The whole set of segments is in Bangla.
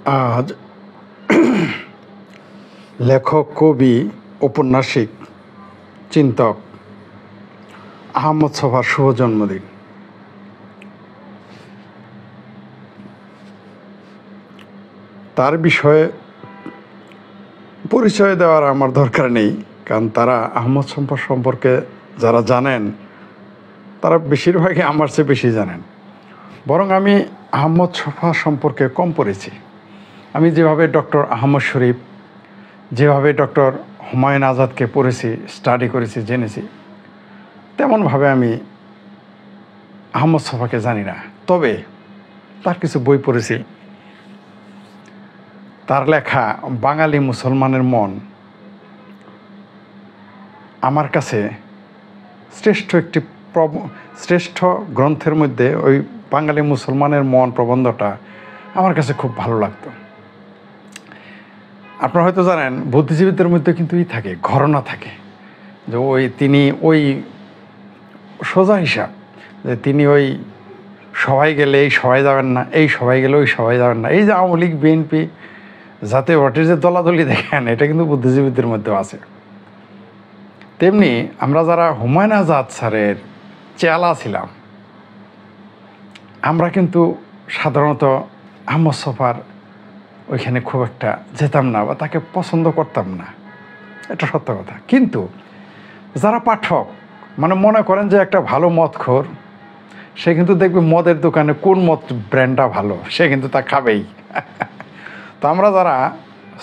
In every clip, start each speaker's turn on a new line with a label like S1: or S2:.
S1: আজ লেখক, কবি, ঔপন্যাসিক, চিন্তক আহমদ ছফার শুভ জন্মদিন। তার বিষয়ে পরিচয় দেওয়ার আমার দরকার নেই, কারণ তারা আহমদ ছফা সম্পর্কে যারা জানেন তারা বেশিরভাগই আমার চেয়ে বেশি জানেন। বরং আমি আহমদ ছফা সম্পর্কে কম পড়েছি। আমি যেভাবে ডক্টর আহমদ শরীফ, যেভাবে ডক্টর হুমায়ুন আজাদকে পড়েছি, স্টাডি করেছি, জেনেছি, তেমনভাবে আমি আহমদ ছফাকে জানি না। তবে তার কিছু বই পড়েছি। তার লেখা বাঙালি মুসলমানের মন আমার কাছে শ্রেষ্ঠ গ্রন্থের মধ্যে ওই বাঙালি মুসলমানের মন প্রবন্ধটা আমার কাছে খুব ভালো লাগতো। আপনারা হয়তো জানেন, বুদ্ধিজীবীদের মধ্যে কিন্তু থাকে, ঘরনা থাকে, যে তিনি সোজা হিসাব, যে তিনি সবাই গেলে এই সবাই যাবেন না, এই সবাই গেলে ওই সবাই যাবেন না। এই যে আওয়ামী লীগ, বিএনপি, জাতীয় পার্টির যে দলাদলি দেখেন, এটা কিন্তু বুদ্ধিজীবীদের মধ্যেও আছে। তেমনি আমরা যারা হুমায়ুন আজাদ স্যারের চেলা ছিলাম, আমরা কিন্তু সাধারণত আহমদ ছফার ওইখানে খুব একটা যেতাম না বা তাকে পছন্দ করতাম না, এটা সত্য কথা। কিন্তু যারা পাঠক, মনে করেন যে একটা ভালো মদখোর, সে কিন্তু দেখবে মদের দোকানে কোন মদ ব্র্যান্ডটা ভালো, সে কিন্তু তা খাবেই। তো আমরা যারা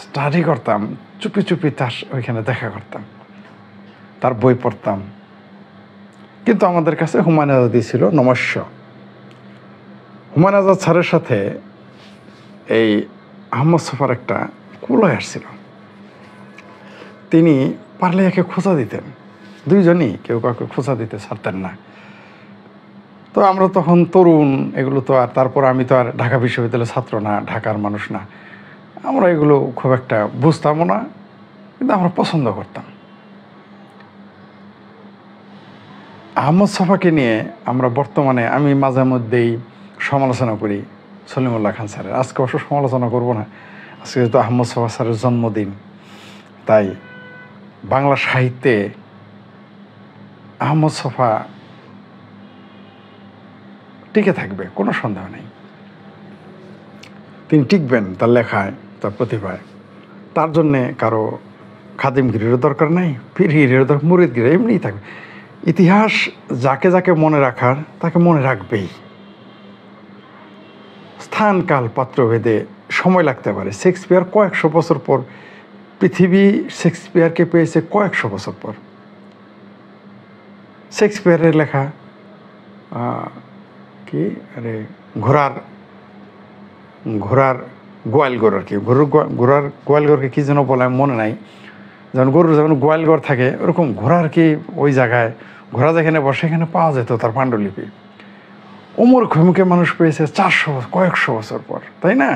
S1: স্টাডি করতাম, চুপি চুপি তার ওইখানে দেখা করতাম, তার বই পড়তাম। কিন্তু আমাদের কাছে হুমায়ুন আজাদই ছিল নমস্য। হুমায়ুন আজাদ স্যারের সাথে এই আহমদ ছফার একটা কুলয় আসছিল। তিনি পারলে একে খোঁচা দিতেন, দুইজনই কেউ কাউকে খোঁচা দিতে ছাড়তেন না। তো আমরা তখন তরুণ, এগুলো তো আর, তারপর আমি তো আর ঢাকা বিশ্ববিদ্যালয়ের ছাত্র না, ঢাকার মানুষ না, আমরা এগুলো খুব একটা বুঝতামও না, কিন্তু আমরা পছন্দ করতাম। আহমদ ছফাকে নিয়ে আমরা বর্তমানে আমি মাঝে মধ্যেই সমালোচনা করি সলিমুল্লাহ খান স্যারের। আজকে অবশ্য সমালোচনা করব না, আজকে যেহেতু আহমদ ছফা স্যারের জন্মদিন, তাই বাংলা সাহিত্যে আহমদ ছফা টিকে থাকবে, কোনো সন্দেহ নেই। তিনি টিকবেন তার লেখায়, তার প্রতিভায়। তার জন্যে কারো খাদিমগিরিরও দরকার নেই, পীরগিরিরও দরকার, মুরিদগিরি এমনিই থাকবে। ইতিহাস যাকে যাকে মনে রাখার তাকে মনে রাখবেই। স্থান, কাল, পাত্রভেদে সময় লাগতে পারে। শেক্সপিয়ার কয়েকশো বছর পর, পৃথিবী শেক্সপিয়ারকে পেয়েছে কয়েকশো বছর পর। শেক্সপিয়ারের লেখা কি আরে ঘোড়ার গোয়ালঘর আর কি, ঘোড়ার গোয়ালঘরকে কী যেন বলে মনে নাই। যেমন গরুর যেমন গোয়ালঘর থাকে, ওরকম ঘোড়ার কি ওই জায়গায়, ঘোড়া যেখানে বসে সেখানে পাওয়া যেত তার পাণ্ডুলিপি। ওমর খৈমুকে মানুষ পেয়েছে কয়েকশো বছর পর, তাই না?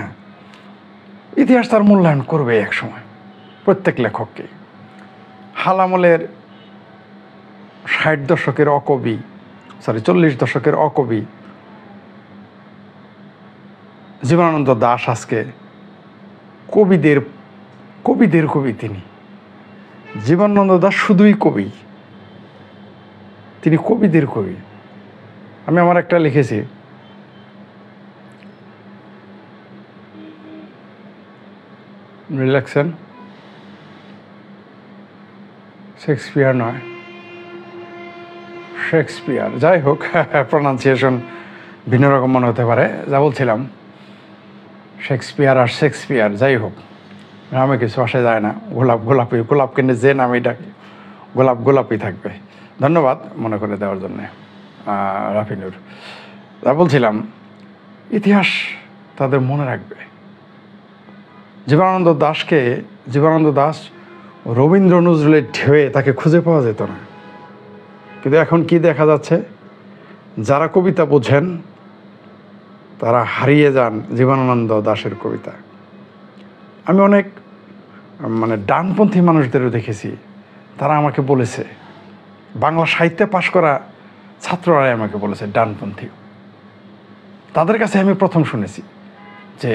S1: ইতিহাস তার মূল্যায়ন করবে এক সময়, প্রত্যেক লেখককে। হাল আমলের 40 দশকের অকবি জীবনানন্দ দাশ আজকে কবিদের কবি। তিনি জীবনানন্দ দাশ শুধুই কবি, তিনি কবিদের কবি। আমি আমার একটা লিখেছি, রিল্যাক্সন, শেক্সপিয়ার নয়, শেক্সপিয়ার, যাই হোক, প্রনাউন্সিয়েশন ভিন্ন রকম মনে হতে পারে। যা বলছিলাম, শেক্সপিয়ার যাই হোক, নামে কিছু আসে যায় না। গোলাপ কিনে যে নামে ডাকি, গোলাপই থাকবে। ধন্যবাদ মনে করে দেওয়ার জন্যে রাফিনুর। যা বলছিলাম, ইতিহাস তাদের মনে রাখবে। জীবনানন্দ দাশ রবীন্দ্র নজরুলের ঢেউয়ে তাকে খুঁজে পাওয়া যেত না। কিন্তু এখন কি দেখা যাচ্ছে, যারা কবিতা বোঝেন তারা হারিয়ে যান জীবনানন্দ দাশের কবিতা। আমি অনেক ডানপন্থী মানুষদেরও দেখেছি, তারা আমাকে বলেছে, বাংলা সাহিত্যে পাশ করা ছাত্ররাই আমাকে বলেছে ডানপন্থী। তাদের কাছে আমি প্রথম শুনেছি যে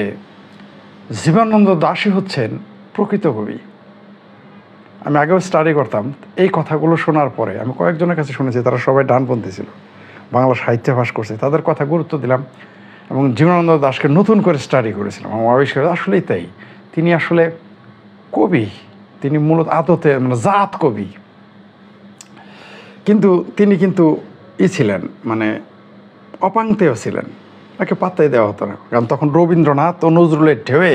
S1: জীবনানন্দ দাশই হচ্ছেন প্রকৃত কবি। আমি আগেও স্টাডি করতাম, এই কথাগুলো শোনার পরে আমি কয়েকজনের কাছে শুনেছি, তারা সবাই ডানপন্থী ছিল, বাংলা সাহিত্যে ভাস করছে, তাদের কথা গুরুত্ব দিলাম এবং জীবনানন্দ দাশকে নতুন করে স্টাডি করেছিলাম। আমার আবিষ্কার আসলেই তাই, তিনি আসলে কবি, তিনি মূলত আদতে মানে জাত কবি। কিন্তু তিনি কিন্তু ছিলেন মানে অপাংতেয় ছিলেন, তাকে পাত্তাই দেওয়া হতো না, কারণ তখন রবীন্দ্রনাথ ও নজরুলের ঢেউয়ে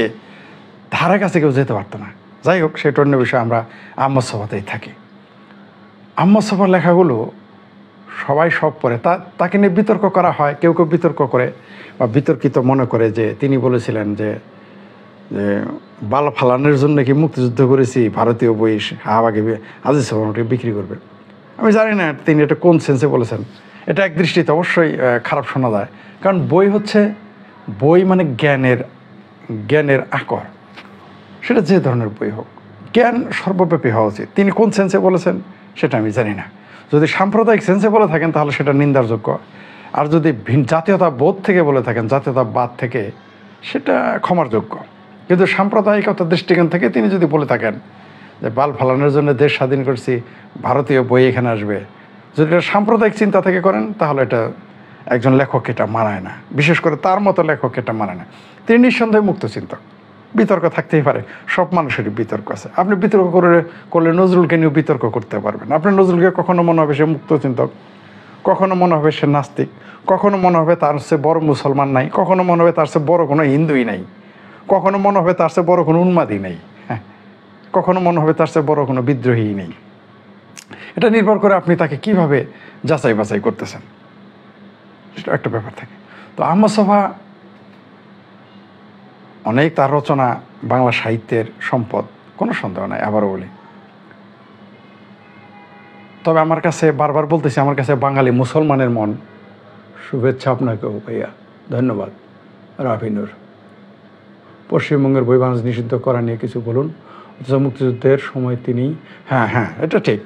S1: ধারে কাছে কেউ যেতে পারতো না। যাই হোক, সেটা অন্য বিষয়ে, আমরা আহমদ ছফাতেই থাকি। আহমদ ছফার লেখাগুলো সবাই সব পড়ে, তাকে নিয়ে বিতর্ক করা হয়, কেউ কেউ বিতর্ক করে বা বিতর্কিত মনে করে যে তিনি বলেছিলেন যে বাল ফালানোর জন্য কি মুক্তিযুদ্ধ করেছি, ভারতীয় বই শাহবাগে আজিজ ছফাকে বিক্রি করবে। আমি জানি না তিনি এটা কোন সেন্সে বলেছেন, এটা এক দৃষ্টিতে অবশ্যই খারাপ শোনা যায়, কারণ বই হচ্ছে বই মানে জ্ঞানের আকর, সেটা যে ধরনের বই হোক, জ্ঞান সর্বব্যাপী হওয়া উচিত। তিনি কোন সেন্সে বলেছেন সেটা আমি জানি না। যদি সাম্প্রদায়িক সেন্সে বলে থাকেন তাহলে সেটা নিন্দার যোগ্য, আর যদি জাতীয়তা বোধ থেকে বলে থাকেন, জাতীয়তাবাদ থেকে, সেটা ক্ষমার যোগ্য। কিন্তু সাম্প্রদায়িকতার দৃষ্টিকোণ থেকে তিনি যদি বলে থাকেন যে বাল ফালানোর জন্য দেশ স্বাধীন করছি, ভারতীয় বই এখানে আসবে, যদি এটা সাম্প্রদায়িক চিন্তা থেকে করেন তাহলে এটা একজন লেখক এটা মানায় না, বিশেষ করে তার মতো লেখক এটা মানে না। তিনি নিঃসন্দেহে মুক্তচিন্তক, বিতর্ক থাকতেই পারে, সব মানুষেরই বিতর্ক আছে। আপনি বিতর্ক করলে নজরুলকে নিয়েও বিতর্ক করতে পারবেন। আপনি নজরুলকে কখনো মনে হবে সে মুক্তচিন্তক, কখনো মনে হবে সে নাস্তিক, কখনো মনে হবে তার চেয়ে বড় মুসলমান নাই, কখনো মনে হবে তার চেয়ে বড় কোনো হিন্দুই নাই, কখনো মনে হবে তার চেয়ে বড় কোনো উন্মাদী নেই, হ্যাঁ, কখনো মনে হবে তার চেয়ে বড় কোনো বিদ্রোহী নেই। এটা নির্ভর করে আপনি তাকে কিভাবে যাচাই বাছাই করতেছেন, সেটা একটা ব্যাপার থাকে। তো আহমদ ছফা অনেক, তার রচনা বাংলা সাহিত্যের সম্পদ, কোনো সন্দেহ নাই, আবারও বলি। তবে আমার কাছে বারবার বলতেছি, আমার কাছে বাঙালি মুসলমানের মন, শুভেচ্ছা আপনাকেও ভাইয়া, ধন্যবাদ। রাফিনুর, পশ্চিমবঙ্গের বই বাণিজ্য নিষিদ্ধ করা নিয়ে কিছু বলুন, অথচ মুক্তিযুদ্ধের সময় তিনি, হ্যাঁ এটা ঠিক,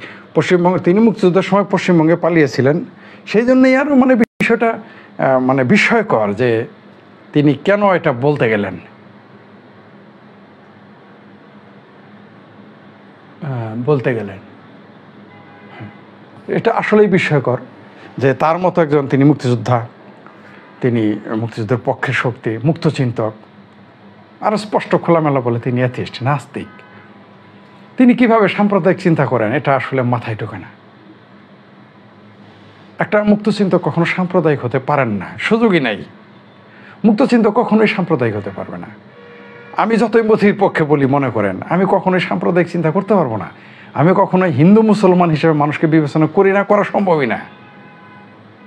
S1: তিনি মুক্তিযুদ্ধের সময় পশ্চিমবঙ্গে পালিয়েছিলেন, সেই জন্যই আরও মানে বিষয়টা মানে বিস্ময়কর যে তিনি কেন এটা বলতে গেলেন। এটা আসলেই বিস্ময়কর যে তার মতো একজন, তিনি মুক্তিযোদ্ধা, তিনি মুক্তিযুদ্ধের পক্ষের শক্তি, মুক্তচিন্তক, আরও স্পষ্ট খোলামেলা বলে তিনি অ্যাথিস্ট, নাস্তিক, তিনি কিভাবে সাম্প্রদায়িক চিন্তা করেন এটা আসলে মাথায় ঢোকে না। একটা মুক্তচিন্তক কখনো সাম্প্রদায়িক হতে পারেন না, সুযোগই নাই। মুক্তচিন্তক কখনোই সাম্প্রদায়িক হতে পারবে না। আমি যতই মতির পক্ষে বলি মনে করেন, আমি কখনোই সাম্প্রদায়িক চিন্তা করতে পারবো না। আমি কখনোই হিন্দু মুসলমান হিসেবে মানুষকে বিবেচনা করি না, করা সম্ভবই না,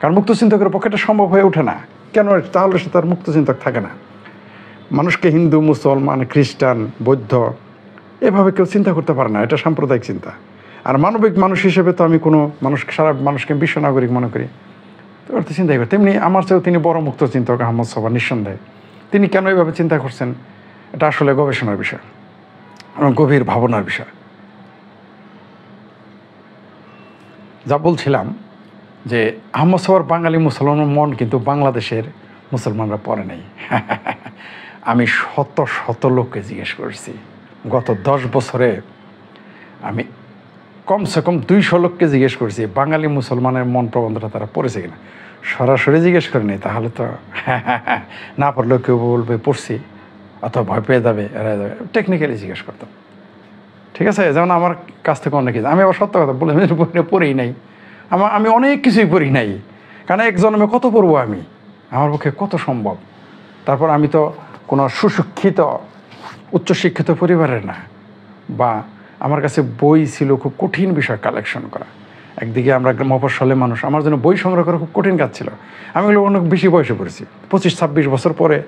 S1: কারণ মুক্তচিন্তকের পক্ষে এটা সম্ভব হয়ে ওঠে না। কেন? তাহলে সে তার মুক্তচিন্তক থাকে না। মানুষকে হিন্দু, মুসলমান, খ্রিস্টান, বৌদ্ধ এভাবে কেউ চিন্তা করতে পারে না, এটা সাম্প্রদায়িক চিন্তা। আর মানবিক মানুষ হিসেবে তো আমি কোনো সারা মানুষকে বিশ্ব নাগরিক মনে করি, তো তো চিন্তাই করি। তেমনি আমার চেয়েও তিনি বড় মুক্তচিন্তক আহমদ ছফা, নিঃসন্দেহে। তিনি কেন এইভাবে চিন্তা করছেন এটা আসলে গবেষণার বিষয় এবং গভীর ভাবনার বিষয়। যা বলছিলাম যে আহমদ ছফার বাঙালি মুসলমানের মন কিন্তু বাংলাদেশের মুসলমানরা পড়ে নেই। আমি শত লোককে জিজ্ঞেস করেছি গত 10 বছরে, আমি কমসে কম 200 লোককে জিজ্ঞেস করেছি বাঙালি মুসলমানের মন প্রবন্ধটা তারা পড়েছে কিনা। সরাসরি জিজ্ঞেস করেনি, তাহলে তো না পড়লেও কেউ বলবে পড়ছি, অথবা ভয় পেয়ে যাবে, এড়াই যাবে। টেকনিক্যালি জিজ্ঞেস করতাম, ঠিক আছে? যেমন আমার কাছ থেকে অনেক কিছু, আমি আবার সত্য কথা বলে পড়েই নাই, আমি অনেক কিছুই পড়ি নাই, কারণ এক জন্মে কত পড়বো আমি, আমার পক্ষে কত সম্ভব। তারপর আমি তো কোনো সুশিক্ষিত উচ্চশিক্ষিত পরিবারের না, বা আমার কাছে বই ছিল খুব কঠিন বিষয় কালেকশন করা। একদিকে আমরা মফস্বলে মানুষ, আমার জন্য বই সংগ্রহ করা খুব কঠিন কাজ ছিল। আমি এগুলো অনেক বেশি বয়সে পড়েছি, 25-26 বছর পরে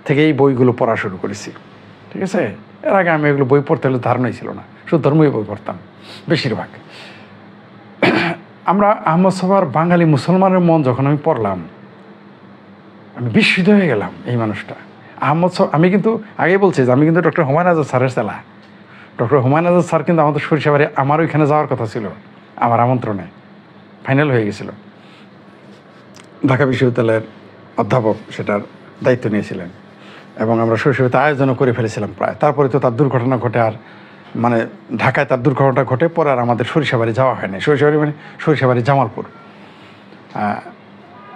S1: থেকে এই বইগুলো পড়া শুরু করেছি, ঠিক আছে? এর আগে আমি এগুলো বই পড়তে হলে ধারণাই ছিল না, শুধু ধর্মীয় বই পড়তাম বেশিরভাগ। আমরা আহমদ ছফার বাঙালি মুসলমানের মন যখন আমি পড়লাম, আমি বিস্মিত হয়ে গেলাম। এই মানুষটা আহমদ ছফা, আমি কিন্তু আগেই বলছি যে আমি কিন্তু ডক্টর হুমায়ুন আজাদ স্যারের চেলা। ডক্টর হুমায়ুন আজাদ স্যার কিন্তু আমাদের সরিষাবাড়ি, আমার ওইখানে যাওয়ার কথা ছিল, আমার আমন্ত্রণে ফাইনাল হয়ে গেছিল। ঢাকা বিশ্ববিদ্যালয়ের অধ্যাপক সেটার দায়িত্ব নিয়েছিলেন। এবং আমরা শৈশবে আয়োজনও করে ফেলেছিলাম প্রায়। তারপরে তো তার দুর্ঘটনা ঘটে, আর মানে ঢাকায় তার দুর্ঘটনা ঘটে, পরে আর আমাদের সরিষাবাড়ি যাওয়া হয়নি। সরিষাবাড়ি মানে সরিষাবাড়ি জামালপুর।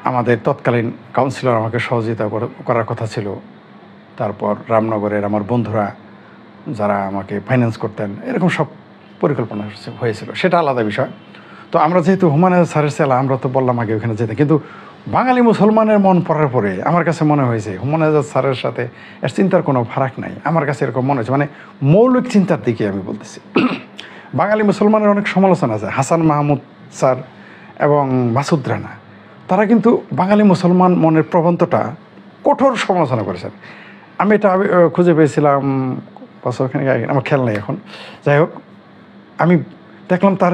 S1: আমাদের তৎকালীন কাউন্সিলর আমাকে সহযোগিতা করার কথা ছিল। তারপর রামনগরের আমার বন্ধুরা যারা আমাকে ফাইন্যান্স করতেন, এরকম সব পরিকল্পনা হয়েছিল, সেটা আলাদা বিষয়। তো আমরা যেহেতু হুমায়ুন স্যারের ছেলে, আমরা তো বললাম আগে ওখানে যেতে, কিন্তু বাঙালি মুসলমানের মন পড়ার পরে আমার কাছে মনে হয়েছে হুমায়ুন স্যারের সাথে এর চিন্তার কোনো ফারাক নাই। আমার কাছে এরকম মনে হয়েছে, মানে মৌলিক চিন্তার দিকে আমি বলতেছি। বাঙালি মুসলমানের অনেক সমালোচনা আছে, হাসান মাহমুদ স্যার এবং মাসুদ রানা, তারা কিন্তু বাঙালি মুসলমান মনের প্রবন্ধটা কঠোর সমালোচনা করেছেন। আমি এটা খুঁজে পেয়েছিলাম বছরখানেক আগে, আমার খেয়াল নেই এখন। যাই হোক, আমি দেখলাম তার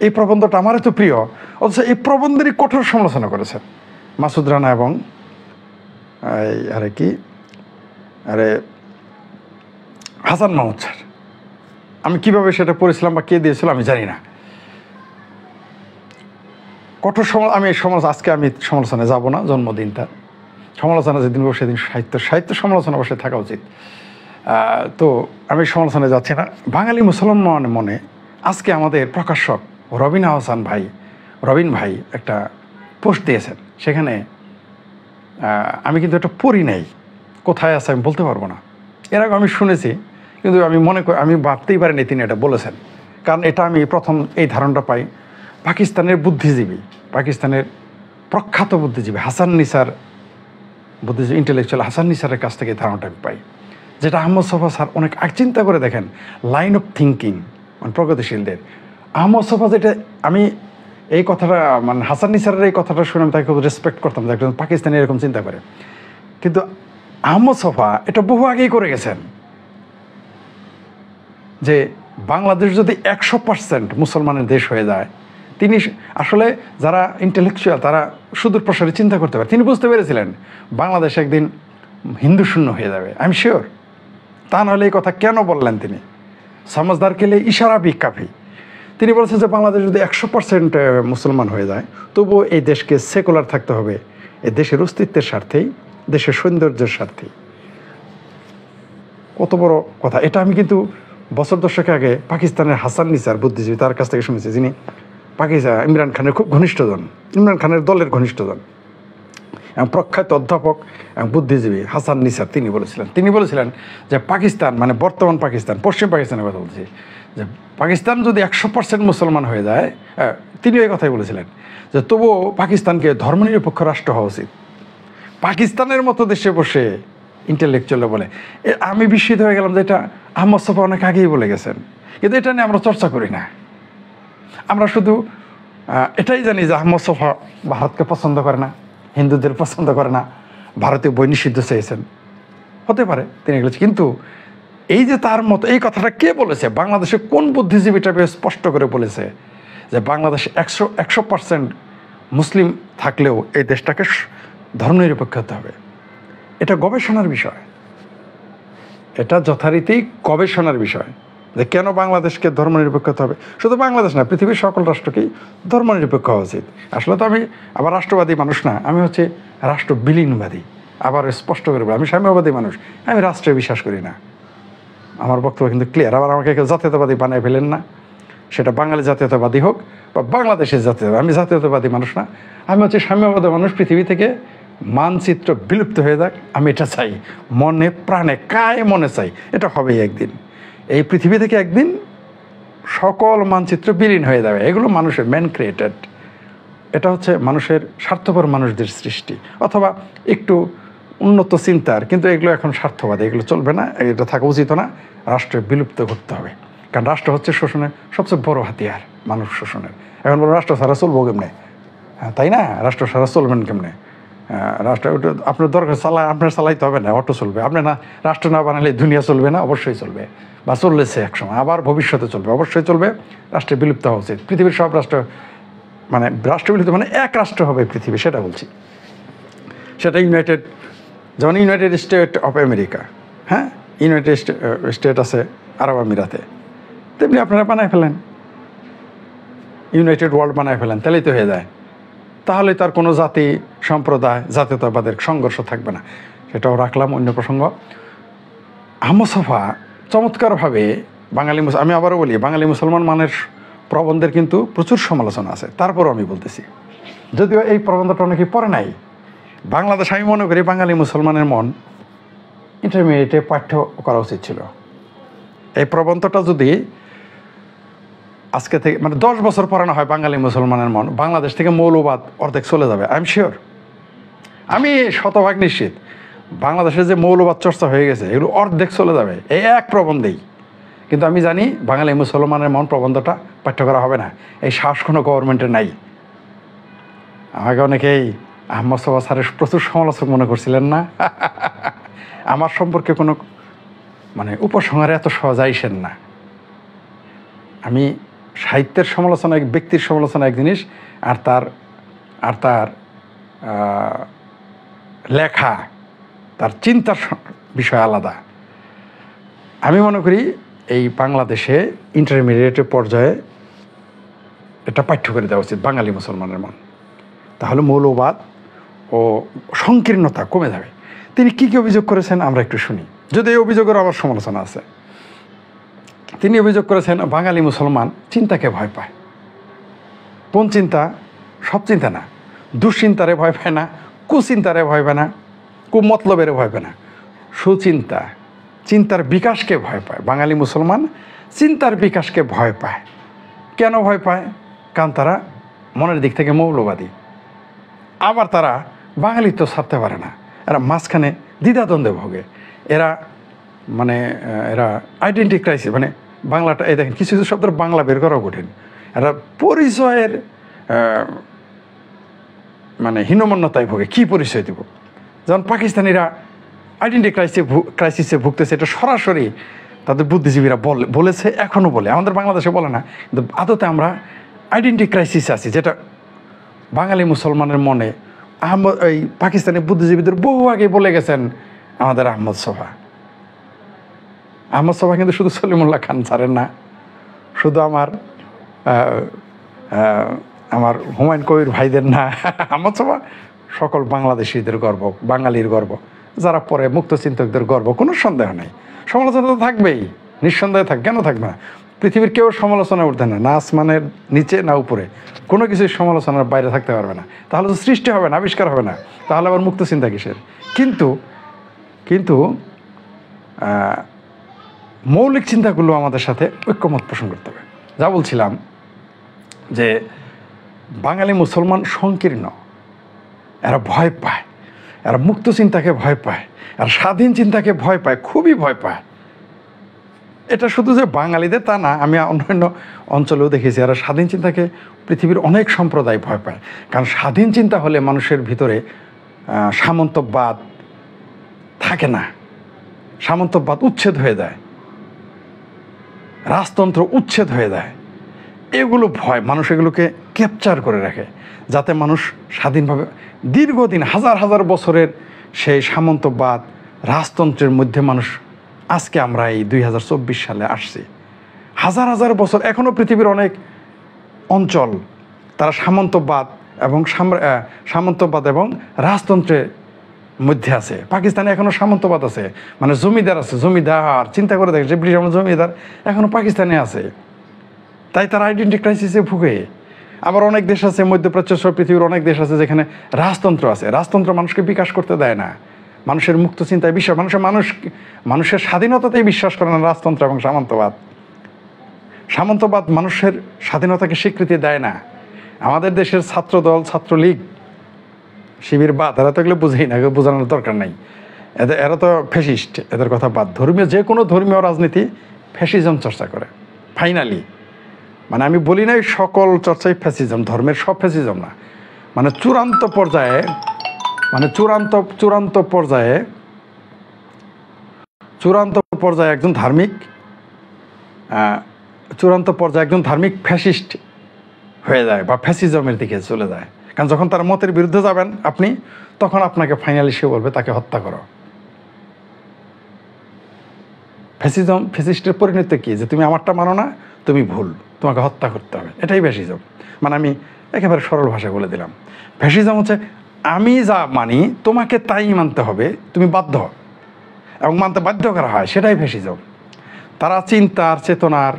S1: এই প্রবন্ধটা আমার এত প্রিয়, অথচ এই প্রবন্ধেরই কঠোর সমালোচনা করেছেন মাসুদ রানা এবং হাসান মাহমুদ স্যার। আমি কীভাবে সেটা পড়েছিলাম বা কে দিয়েছিল আমি জানি না। কঠোর আমি আজকে আমি সমালোচনায় যাব না, জন্মদিন তার, সমালোচনা যেদিন বসে সেদিন সাহিত্য সমালোচনা বসে থাকা উচিত। তো আমি সমালোচনায় যাচ্ছি না। বাঙালি মুসলমান মনে আজকে আমাদের প্রকাশক রবিন ভাই একটা পোস্ট দিয়েছেন, সেখানে আমি কিন্তু এটা পড়ি নাই, কোথায় আছে আমি বলতে পারবো না। এর আগে আমি শুনেছি, কিন্তু আমি ভাবতেই পারিনি তিনি এটা বলেছেন। কারণ এটা আমি প্রথম এই ধারণাটা পাই পাকিস্তানের পাকিস্তানের প্রখ্যাত বুদ্ধিজীবী ইন্টেলেকচুয়াল হাসান নিসারের কাছ থেকে এই ধারণাটা আমি পাই, যেটা আহমদ ছফা স্যার অনেক চিন্তা করে দেখেন, লাইন অফ থিঙ্কিং মানে প্রগতিশীলদের। আহমদ ছফা যেটা আমি এই কথাটা মানে হাসান নিসারের এই কথাটা শুনে আমি তাকে খুব রেসপেক্ট করতাম যে একজন পাকিস্তানি এরকম চিন্তা করে, কিন্তু আহমদ ছফা এটা বহু আগেই করে গেছেন যে বাংলাদেশ যদি 100% মুসলমানের দেশ হয়ে যায়, তিনি আসলে যারা ইন্টেলেকচুয়াল তারা সুদূর প্রসারী চিন্তা করতে পারে। তিনি বুঝতে পেরেছিলেন বাংলাদেশ একদিন হিন্দু শূন্য হয়ে যাবে, আই এম শিওর। তা নাহলে এই কথা কেন বললেন তিনি? সমাজদার কেলে ইশারা বি কাফি। তিনি বলেছেন যে বাংলাদেশ যদি 100% মুসলমান হয়ে যায়, তবুও এই দেশকে সেকুলার থাকতে হবে, এই দেশের অস্তিত্বের স্বার্থেই, দেশের সৌন্দর্যের স্বার্থেই। কত বড় কথা এটা! আমি কিন্তু বছর 10 আগে পাকিস্তানের হাসান নিসার বুদ্ধিজীবী, তার কাছ থেকে শুনেছি, যিনি ইমরান খানের খুব ঘনিষ্ঠজন, ইমরান খানের দলের ঘনিষ্ঠজন এবং প্রখ্যাত অধ্যাপক এবং বুদ্ধিজীবী হাসান নিসার, তিনি বলেছিলেন যে পাকিস্তান মানে বর্তমান পাকিস্তান, পশ্চিম পাকিস্তানের কথা বলছি, যে পাকিস্তান যদি 100% মুসলমান হয়ে যায়, তিনি এই কথাই বলেছিলেন যে তবুও পাকিস্তানকে ধর্মনিরপেক্ষ রাষ্ট্র হওয়া উচিত। পাকিস্তানের মতো দেশে বসে ইন্টেলেকচুয়াল বলে, আমি বিস্মিত হয়ে গেলাম যে এটা আহমদ ছফা অনেক আগেই বলে গেছেন, কিন্তু এটা নিয়ে আমরা চর্চা করি না। আমরা শুধু এটাই জানি যে আহমদ ছফা ভারতকে পছন্দ করে না, হিন্দুদের পছন্দ করে না, ভারতীয় বই নিষিদ্ধ চেয়েছেন, হতে পারে তিনি এগুলো, কিন্তু এই যে তার মতো এই কথাটা কে বলেছে? বাংলাদেশে কোন বুদ্ধিজীবীটা বেশ স্পষ্ট করে বলেছে যে বাংলাদেশে 100% মুসলিম থাকলেও এই দেশটাকে ধর্মনিরপেক্ষ হতে হবে? এটা গবেষণার বিষয়, এটা যথারীতি গবেষণার বিষয় যে কেন বাংলাদেশকে ধর্মনিরপেক্ষ হতে হবে। শুধু বাংলাদেশ না, পৃথিবীর সকল রাষ্ট্রকেই ধর্মনিরপেক্ষ হওয়া উচিত। আসলে তো আমি আবার রাষ্ট্রবাদী মানুষ না, আমি হচ্ছে রাষ্ট্র বিলীনবাদী। আবার স্পষ্ট করে আমি সাম্যবাদী মানুষ, আমি রাষ্ট্রে বিশ্বাস করি না। আমার বক্তব্য কিন্তু ক্লিয়ার। আবার আমাকে জাতীয়তাবাদী বানিয়ে ফেলেন না, সেটা বাঙালি জাতীয়তাবাদী হোক বা বাংলাদেশের জাতীয়তাবাদী। আমি জাতীয়তাবাদী মানুষ না, আমি হচ্ছে সাম্যবাদী মানুষ। পৃথিবী থেকে মানচিত্র বিলুপ্ত হয়ে যাক, আমি এটা চাই, মনে প্রাণে কায়ে মনে চাই। এটা হবেই একদিন, এই পৃথিবী থেকে একদিন সকল মানচিত্র বিলীন হয়ে যাবে। এগুলো মানুষের ম্যান ক্রিয়েটেড, এটা হচ্ছে মানুষের স্বার্থপর মানুষদের সৃষ্টি, অথবা একটু উন্নত চিন্তার, কিন্তু এগুলো এখন স্বার্থবাদী, এগুলো চলবে না, এটা থাকা উচিত না। রাষ্ট্র বিলুপ্ত করতে হবে, কারণ রাষ্ট্র হচ্ছে শোষণের সবচেয়ে বড় হাতিয়ার, মানুষ শোষণের। এখন বলো রাষ্ট্র ছাড়া চলবো কেমনে? তাই না? রাষ্ট্র ছাড়া চলবেন কেমনে? রাষ্ট্র আপনার দরকার আপনার চালাইতে হবে না, অটো চলবে। আপনি না রাষ্ট্র না বানালে দুনিয়া চলবে না? অবশ্যই চলবে, বা চললেছে একসময়, আবার ভবিষ্যতে চলবে, অবশ্যই চলবে। রাষ্ট্রে বিলুপ্ত হওয়া উচিত। পৃথিবীর সব রাষ্ট্র মানে রাষ্ট্র বিলুপ্ত মানে এক রাষ্ট্র হবে পৃথিবী, সেটা বলছি। সেটা যেমন ইউনাইটেড স্টেট অফ আমেরিকা, হ্যাঁ, ইউনাইটেড স্টেট আছে আরব আমিরাতে, তেমনি আপনারা বানায় ফেলেন, ইউনাইটেড ওয়ার্ল্ড বানায় ফেলেন, তাহলেই তো হয়ে যায়। তাহলে তার কোনো জাতি সম্প্রদায় জাতীয়তাবাদের সংঘর্ষ থাকবে না। সেটাও রাখলাম অন্য প্রসঙ্গ। আহমদ ছফা চমৎকারভাবে আমি আবারও বলি, বাঙালি মুসলমান মানের প্রবন্ধের কিন্তু প্রচুর সমালোচনা আছে, তারপরও আমি বলতেছি, যদিও এই প্রবন্ধটা অনেকে পড়ে নাই। বাংলাদেশ আমি মনে করি বাঙালি মুসলমানের মন ইন্টারমিডিয়েটে পাঠ্য করা উচিত ছিল। এই প্রবন্ধটা যদি আজকে থেকে 10 বছর পড়ানো হয় বাঙালি মুসলমানের মন, বাংলাদেশ থেকে মৌলবাদ অর্ধেক চলে যাবে। আই এম শিওর, আমি শতভাগ নিশ্চিত বাংলাদেশে যে মৌলবাদ চর্চা হয়ে গেছে এগুলো অর্ধেক চলে যাবে এই এক প্রবন্ধেই। কিন্তু আমি জানি বাঙালি মুসলমানের মন প্রবন্ধটা পাঠ্য করা হবে না, এই সাহস কোনো গভর্নমেন্টের নাই। আমাকে অনেকেই আহমদ ছফা স্যারের প্রচুর সমালোচক মনে করছিলেন না? আমার সম্পর্কে কোনো উপসংহারে এত সহজ আইসেন না। আমি সাহিত্যের সমালোচনা, এক ব্যক্তির সমালোচনা এক জিনিস, আর তার লেখা, তার চিন্তার বিষয় আলাদা। আমি মনে করি এই বাংলাদেশে ইন্টারমিডিয়েটের পর্যায়ে এটা পাঠ্য করে দেওয়া উচিত বাঙালি মুসলমানের মন, তাহলে মৌলবাদ ও সংকীর্ণতা কমে যাবে। তিনি কী কী অভিযোগ করেছেন আমরা একটু শুনি, যদি এই অভিযোগের আবার সমালোচনা আছে। তিনি অভিযোগ করেছেন বাঙালি মুসলমান চিন্তাকে ভয় পায়। কোন চিন্তা? সব চিন্তা না, দুশ্চিন্তারে ভয় পায় না, কুচিন্তারে ভয় পায় না, কুমতলবের ভয় পায় না, সুচিন্তা, চিন্তার বিকাশকে ভয় পায়। বাঙালি মুসলমান চিন্তার বিকাশকে ভয় পায়। কেন ভয় পায়? কারণ তারা মনের দিক থেকে মৌলবাদী। আবার তারা বাঙালিত্ব ছাড়তে পারে না, এরা মাঝখানে দ্বিধাদ্বন্দ্বে ভোগে। এরা আইডেন্টি ক্রাইসিস, বাংলাটা এই দেখেন কিছু কিছু শব্দের বাংলা বের করাও কঠিন। এরা পরিচয়ের হীনমন্যতায় ভোগে। কী পরিচয় দেব? যেমন পাকিস্তানিরা আইডেন্টি ক্রাইসিসে ভুগতেছে, এটা সরাসরি তাদের বুদ্ধিজীবীরা বলেছে, এখনও বলে, আমাদের বাংলাদেশে বলে না, কিন্তু আদতে আমরা আইডেন্টি ক্রাইসিসে আছি, যেটা বাঙালি মুসলমানের মনে এই পাকিস্তানি বুদ্ধিজীবীদের বহু আগে বলে গেছেন আমাদের আহমদ ছফা। আহমদ ছফা কিন্তু শুধু সলিমুল্লাহ খান ছাড়েন না, শুধু আমার হুমায়ুন কবির ভাইদের না, আহমদ ছফা সকল বাংলাদেশিদের গর্ব, বাঙালির গর্ব, যারা পরে মুক্ত চিন্তকদের গর্ব, কোনো সন্দেহ নেই। সমালোচনা তো থাকবেই, নিঃসন্দেহে কেন থাকবে না? পৃথিবীর কেউ সমালোচনা উঠবে না, না আসমানের নিচে না উপরে, কোনো কিছুই সমালোচনার বাইরে থাকতে পারবে না। তাহলে তো সৃষ্টি হবে না, আবিষ্কার হবে না, তাহলে আবার মুক্ত চিন্তা কিসের? কিন্তু মৌলিক চিন্তাগুলো আমাদের সাথে ঐক্যমত পোষণ করতে হবে। যা বলছিলাম যে বাঙালি মুসলমান সংকীর্ণ, এরা ভয় পায়, এরা মুক্ত চিন্তাকে ভয় পায়, আর স্বাধীন চিন্তাকে ভয় পায়, খুবই ভয় পায়। এটা শুধু যে বাঙালিদের তা না, আমি অন্যান্য অঞ্চলেও দেখেছি এরা স্বাধীন চিন্তাকে পৃথিবীর অনেক সম্প্রদায় ভয় পায়। কারণ স্বাধীন চিন্তা হলে মানুষের ভিতরে সামন্তবাদ থাকে না, সামন্তবাদ উচ্ছেদ হয়ে যায়, রাজতন্ত্র উচ্ছেদ হয়ে যায়। এগুলো ভয়, মানুষ এগুলোকে ক্যাপচার করে রাখে, যাতে মানুষ স্বাধীনভাবে দীর্ঘদিন হাজার হাজার বছরের সেই সামন্তবাদ রাজতন্ত্রের মধ্যে মানুষ, আজকে আমরা এই 2024 সালে আসছি, হাজার হাজার বছর এখনও পৃথিবীর অনেক অঞ্চল তারা সামন্তবাদ এবং রাজতন্ত্রের মধ্যে আছে। পাকিস্তানে এখনও সামন্তবাদ আছে, জমিদার আছে, জমিদার চিন্তা করে দেখে যে ব্রিটিশ আমলের জমিদার এখনও পাকিস্তানে আছে, তাই তারা আইডেন্টি ক্রাইসিসে ভুগে। আবার অনেক দেশ আছে, মধ্যপ্রাচ্য সহ পৃথিবীর অনেক দেশ আছে যেখানে রাজতন্ত্র আছে। রাজতন্ত্র মানুষকে বিকাশ করতে দেয় না, মানুষের মুক্ত চিন্তায় বিশ্বাস, মানুষের স্বাধীনতাতেই বিশ্বাস করে না রাজতন্ত্র এবং সামন্তবাদ মানুষের স্বাধীনতাকে স্বীকৃতি দেয় না। আমাদের দেশের ছাত্রদল, ছাত্রলীগ, শিবিরবাদ, এরা তো এগুলো বুঝেই না, বোঝানোর দরকার নাই। এরা তো ফ্যাসিস্ট, এদের কথা বাদ। যে কোনো ধর্মীয় রাজনীতি ফ্যাসিজম চর্চা করে ফাইনালি। আমি বলি নাই সকল চর্চাই ফ্যাসিজম, ধর্মের সব ফ্যাসিজম না, চূড়ান্ত পর্যায়ে একজন ধার্মিক ফ্যাসিস্ট হয়ে যায় বা ফ্যাসিজমের দিকে চলে যায়। কারণ যখন তার মতের বিরুদ্ধে যাবেন আপনি, তখন আপনাকে ফাইনালি সে বলবে তাকে হত্যা করো। ফ্যাসিস্টের পরিণতি কি? যে তুমি আমারটা মানো না, তুমি ভুল, তোমাকে হত্যা করতে হবে, এটাই ফ্যাসিজম। আমি একেবারে সরল ভাষায় বলে দিলাম, ফ্যাসিজম হচ্ছে আমি যা মানি তোমাকে তাই মানতে হবে, তুমি বাধ্য, এবং মানতে বাধ্য করা হয়, সেটাই ফ্যাসিজম। তারা চিন্তার চেতনার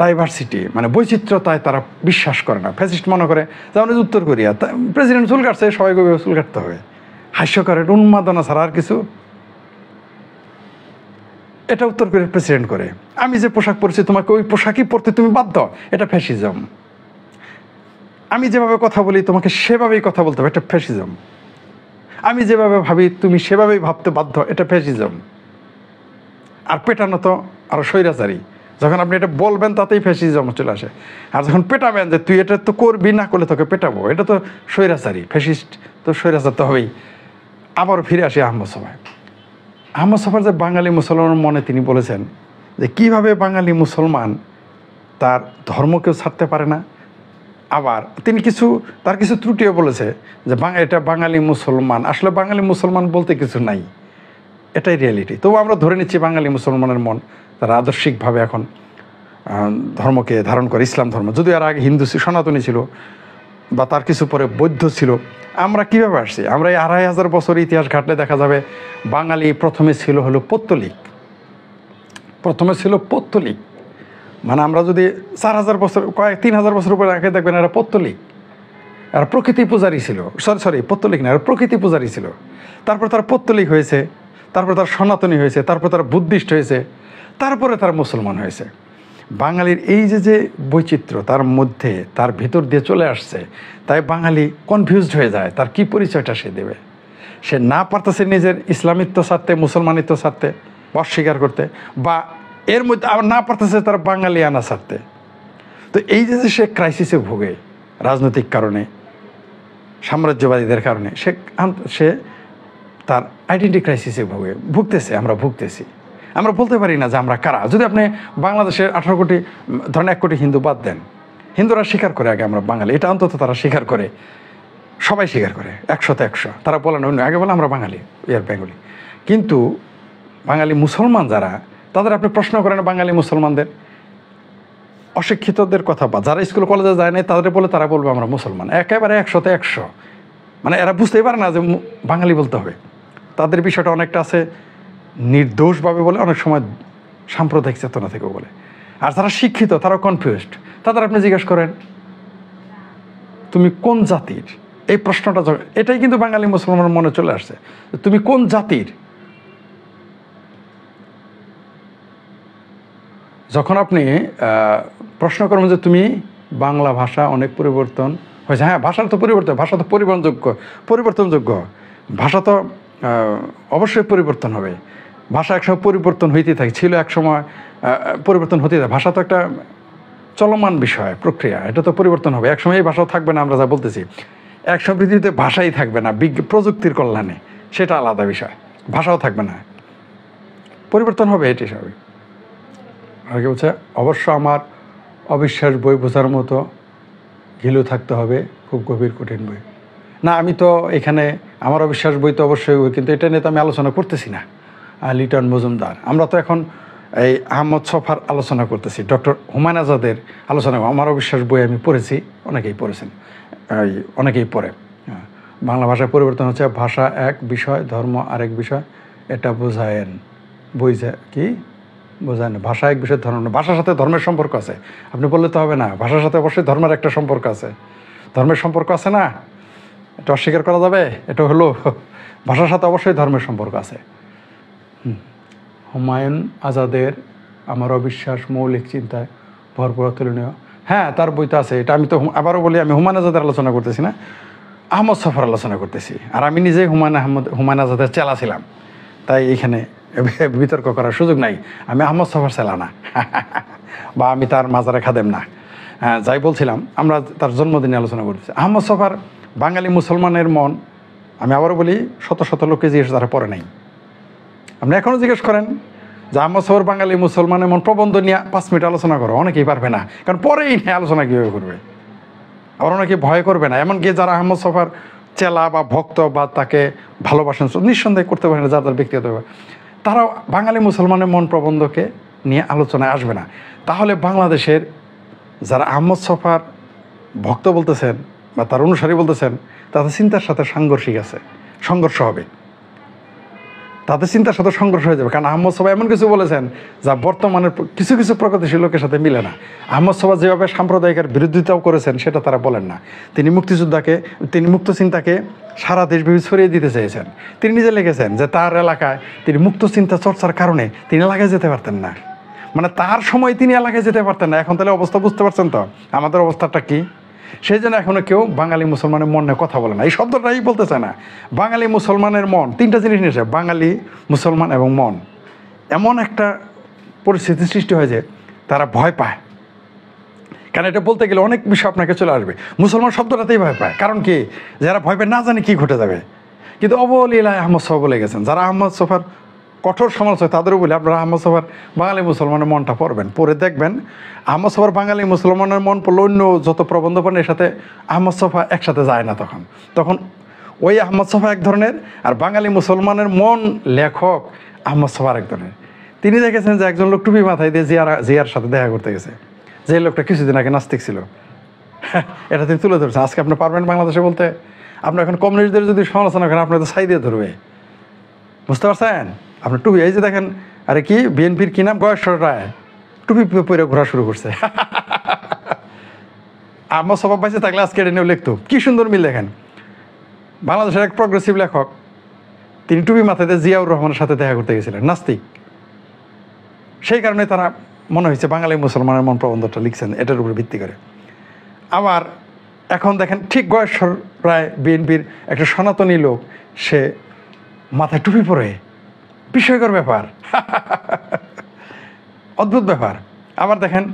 S1: ডাইভার্সিটি মানে বৈচিত্র্যতায় তারা বিশ্বাস করে না। ফ্যাসিস্ট মনে করে, যেমন উত্তর কোরিয়া, প্রেসিডেন্ট চুল কাটছে, সবাইকে চুল কাটতে হবে, হাস্যকরের উন্মাদনা ছাড়া আর কিছু। এটা উত্তর কোরিয়ার প্রেসিডেন্ট করে। আমি যে পোশাক পরছি তোমাকে ওই পোশাকই পরতে তুমি বাধ্য, এটা ফ্যাসিজম। আমি যেভাবে কথা বলি তোমাকে সেভাবেই কথা বলতে হবে, এটা ফ্যাসিজম। আমি যেভাবে ভাবি তুমি সেভাবেই ভাবতে বাধ্য, এটা ফ্যাসিজম। আর পেটানো তো আরো স্বৈরাচারী। যখন আপনি এটা বলবেন তাতেই ফ্যাসিজম চলে আসে। আর যখন পেটাবেন যে তুই এটা তো করবি, না করলে তোকে পেটাবো, এটা তো স্বৈরাচারী। ফ্যাসিস্ট তো স্বৈরাচার তো হবেই। আবারও ফিরে আসি আহমদ ছফায়। আহমদ ছফার যে বাঙালি মুসলমানের মনে তিনি বলেছেন যে কিভাবে বাঙালি মুসলমান তার ধর্মকেও ছাড়তে পারে না। আবার তিনি তার কিছু ত্রুটিও বলেছে যে এটা বাঙালি মুসলমান, আসলে বাঙালি মুসলমান বলতে কিছু নাই, এটাই রিয়েলিটি। তবু আমরা ধরে নিচ্ছি বাঙালি মুসলমানের মন তারা আদর্শিকভাবে এখন ধর্মকে ধারণ করে, ইসলাম ধর্ম, যদিও আর আগে হিন্দু সনাতনী ছিল বা তার কিছু পরে বৌদ্ধ ছিল। আমরা কীভাবে আসছি? আমরা এই 2500 বছর ইতিহাস ঘাটলে দেখা যাবে বাঙালি প্রথমে ছিল হলো পৌত্তলিক। মানে আমরা যদি 4000 বছর 3000 বছর উপরে আগে দেখবেন এরা পৌত্তলিক, আর প্রকৃতি পূজারী ছিল। সরি পৌত্তলিক না, প্রকৃতি পূজারী ছিল। তারপর তার পৌত্তলিক হয়েছে, তারপর তার সনাতনী হয়েছে, তারপর তার বুদ্ধিস্ট হয়েছে, তারপরে তার মুসলমান হয়েছে। বাঙালির এই যে বৈচিত্র্য তার মধ্যে তার ভিতর দিয়ে চলে আসছে, তাই বাঙালি কনফিউজড হয়ে যায় তার কি পরিচয়টা সে দেবে। সে না পারতেছে নিজের ইসলামিত্ব ছাড়তে, মুসলমানিত্ব ছাড়তে, অস্বীকার করতে, বা এর মধ্যে আবার না পারতেছে তার বাঙালি আনা ছাড়তে। তো এই যে সে ক্রাইসিসে ভোগে রাজনৈতিক কারণে, সাম্রাজ্যবাদীদের কারণে, সে তার আইডেন্টি ক্রাইসিসে ভুগতেছে। আমরা ভুগতেছি। আমরা বলতে পারি না যে আমরা কারা। যদি আপনি বাংলাদেশের 18 কোটি, ধরেন 1 কোটি হিন্দু বাদ দেন, হিন্দুরা স্বীকার করে আগে আমরা বাঙালি, এটা অন্তত তারা স্বীকার করে, সবাই স্বীকার করে 100তে 100। তারা বলে না অন্য, আগে বলে আমরা বাঙালি, বেঙ্গলি। কিন্তু বাঙালি মুসলমান যারা, তাদের আপনি প্রশ্ন করেন বাঙালি মুসলমানদের, অশিক্ষিতদের কথা, বা যারা স্কুল কলেজে যায় না তাদের বলে, তারা বলবে আমরা মুসলমান, একেবারে 100তে 100। মানে এরা বুঝতেই পারে না যে বাঙালি বলতে হবে। তাদের বিষয়টা অনেকটা আছে নির্দোষভাবে বলে, অনেক সময় সাম্প্রদায়িক চেতনা থেকেও বলে। আর যারা শিক্ষিত তারাও কনফিউজড। তাদের আপনি জিজ্ঞেস করেন তুমি কোন জাতির, এই প্রশ্নটা এটাই কিন্তু বাঙালি মুসলমানের মনে চলে আসছে, তুমি কোন জাতির। যখন আপনি প্রশ্ন করবেন যে তুমি, বাংলা ভাষা অনেক পরিবর্তন হয়েছে, হ্যাঁ ভাষার তো পরিবর্তন, ভাষা তো পরিবর্তনযোগ্য, ভাষা তো অবশ্যই পরিবর্তন হবে। ভাষা একসময় পরিবর্তন হইতে থাকে, ছিল একসময় পরিবর্তন হতে থাকে। ভাষা তো একটা চলমান বিষয়, প্রক্রিয়া, এটা তো পরিবর্তন হবে। একসময় এই ভাষাও থাকবে না, আমরা যা বলতেছি। একসময় পৃথিবীতে ভাষাই থাকবে না, প্রযুক্তির কল্যাণে, সেটা আলাদা বিষয়। ভাষাও থাকবে না, পরিবর্তন হবে, এটি স্বাভাবিক। আর কি বলছে, অবশ্য আমার অবিশ্বাস বই বোঝার মতো ঘিলু থাকতে হবে, খুব গভীর কঠিন বই না। আমি তো এখানে আমার অবিশ্বাস বই তো অবশ্যই বই, কিন্তু এটা নিয়ে তো আমি আলোচনা করতেছি না। লিটন মজুমদার, আমরা তো এখন এই আহমদ ছফার আলোচনা করতেছি, ডক্টর হুমায়ুন আজাদের আলোচনা। আমার অবিশ্বাস বই আমি পড়েছি, অনেকেই পড়েছেন, অনেকেই পড়ে। বাংলা ভাষায় পরিবর্তন হচ্ছে, ভাষা এক বিষয়, ধর্ম আরেক বিষয়, এটা বোঝায়েন, কি বোঝায় না। ভাষা এক বিষয়, ধর্ম না। ভাষার সাথে ধর্মের সম্পর্ক আছে, আপনি বললে তো হবে না। ভাষার সাথে অবশ্যই ধর্মের একটা সম্পর্ক আছে, ধর্মের সম্পর্ক আছে না, এটা অস্বীকার করা যাবে। এটা হলো ভাষার সাথে অবশ্যই ধর্মের সম্পর্ক আছে। হুমায়ুন আজাদের আমার অবিশ্বাস মৌলিক চিন্তায় ভরপুর, অতুলনীয়। হ্যাঁ, তার বইতে আছে। এটা আমি তো আবারও বলি, আমি হুমায়ুন আজাদের আলোচনা করতেছি না, আহমদ ছফার আলোচনা করতেছি। আর আমি নিজেই হুমায়ুন আজাদের চেলা ছিলাম, তাই এখানে বিতর্ক করার সুযোগ নাই। আমি আহমদ ছফার চেলা না, বা আমি তার মাজারে খাদেম না। যাই বলছিলাম, আমরা তার জন্মদিনে আলোচনা করতেছি। আহমদ ছফার বাঙালি মুসলমানের মন, আমি আবারও বলি, শত শত লোককে জিজ্ঞেস তারা পড়ে নাই। আপনি এখনও জিজ্ঞেস করেন যে আহমদ ছফার বাঙালি মুসলমানের মন প্রবন্ধ নিয়ে 5 মিনিট আলোচনা করো, অনেকেই পারবে না, কারণ পরেই নিয়ে আলোচনা কীভাবে করবে। আবার অনেকে ভয় করবে না। এমনকি যারা আহমদ ছফার চেলা বা ভক্ত বা তাকে ভালোবাসেন, নিঃসন্দেহে করতে পারে না, যাদের ব্যক্তিগত, তারাও বাঙালি মুসলমানের মন প্রবন্ধকে নিয়ে আলোচনায় আসবে না। তাহলে বাংলাদেশের যারা আহমদ ছফার ভক্ত বলতেছেন, বা তার অনুসারী বলতেছেন তাদের চিন্তার সাথে সাংঘর্ষিক আছে, সংঘর্ষ হবে, তাদের চিন্তার সাথে সংঘর্ষ হয়ে যাবে। কারণ আহমদ সোবা এমন কিছু বলেছেন যা বর্তমানের কিছু কিছু প্রগতিশীল লোকের সাথে মিলে না। আহমদ সোবা যেভাবে সাম্প্রদায়িকের বিরোধিতাও করেছেন সেটা তারা বলেন না। তিনি মুক্ত চিন্তাকে সারা দেশব্যাপী ছড়িয়ে দিতে চেয়েছেন। তিনি নিজে লিখেছেন যে তার এলাকায় তিনি মুক্ত চিন্তা চর্চার কারণে তিনি এলাকায় যেতে পারতেন না, মানে তার সময় তিনি এলাকায় যেতে পারতেন না। এখন তাহলে অবস্থা বুঝতে পারছেন তো আমাদের অবস্থাটা কি? সেই জন্য এখনো কেউ বাঙালি মুসলমানের মনে কথা বলে না, এই শব্দটাই বলতেছে না। বাঙালি মুসলমানের মন, তিনটা জিনিস নিয়েছে, বাঙালি, মুসলমান এবং মন। এমন একটা পরিস্থিতি সৃষ্টি হয় যে তারা ভয় পায়। কারণ এটা বলতে গেলে অনেক বিষয় আপনাকে চলে আসবে। মুসলমান শব্দটাতেই ভয় পায়, কারণ কি, যারা ভয় পায় না জানে কি ঘটে যাবে। কিন্তু অবলীলায় আহমদ সোফা বলে গেছেন, যারা আহমদ সোফার কঠোর সমালোচক তাদেরও বলে আপনারা আহমদ সোফার বাঙালি মুসলমানের মনটা পড়বেন, পড়ে দেখবেন আহমদ সোফার বাঙালি মুসলমানের মন পড়লে অন্য যত প্রবন্ধ পড়েন এর সাথে আহমদ সোফা একসাথে যায় না। তখন ওই আহমদ সোফা এক ধরনের, আর বাঙালি মুসলমানের মন লেখক আহমদ সোফা এক ধরনের। তিনি দেখেছেন যে একজন লোক টুপি মাথায় দিয়ে জিয়ার সাথে দেখা করতে গেছে, যে লোকটা কিছুদিন আগে নাস্তিক ছিল। এটা তিনি তুলে ধরছেন। আজকে আপনি পারবেন বাংলাদেশে বলতে? আপনি এখন কমিউনিস্টদের যদি সমালোচনা করেন আপনার তো ছাই দিয়ে ধরবে, বুঝতে পারছেন? আপনার টুপি, এই যে দেখেন, আরে কি বিএনপির কি নাম, গয়েশ্বর রায় টুপি পরে ঘোরা শুরু করছে। আমার স্বভাব পাইছে থাকলে আজকে এটা নিয়েও লিখতো। কি সুন্দর মিল দেখেন। বাংলাদেশের এক প্রগ্রেসিভ লেখক, তিনি টুপি মাথাতে জিয়াউর রহমানের সাথে দেখা করতে গেছিলেন, নাস্তিক। সেই কারণে তারা মনে হয়েছে বাঙালি মুসলমানের মন প্রবন্ধটা লিখছেন এটার উপরে ভিত্তি করে। আবার এখন দেখেন ঠিক গয়েশ্বর রায় বিএনপির একটা সনাতনী লোক, সে মাথায় টুপি পরে, বিস্ময়কর ব্যাপার, অদ্ভুত ব্যাপার। আবার দেখেন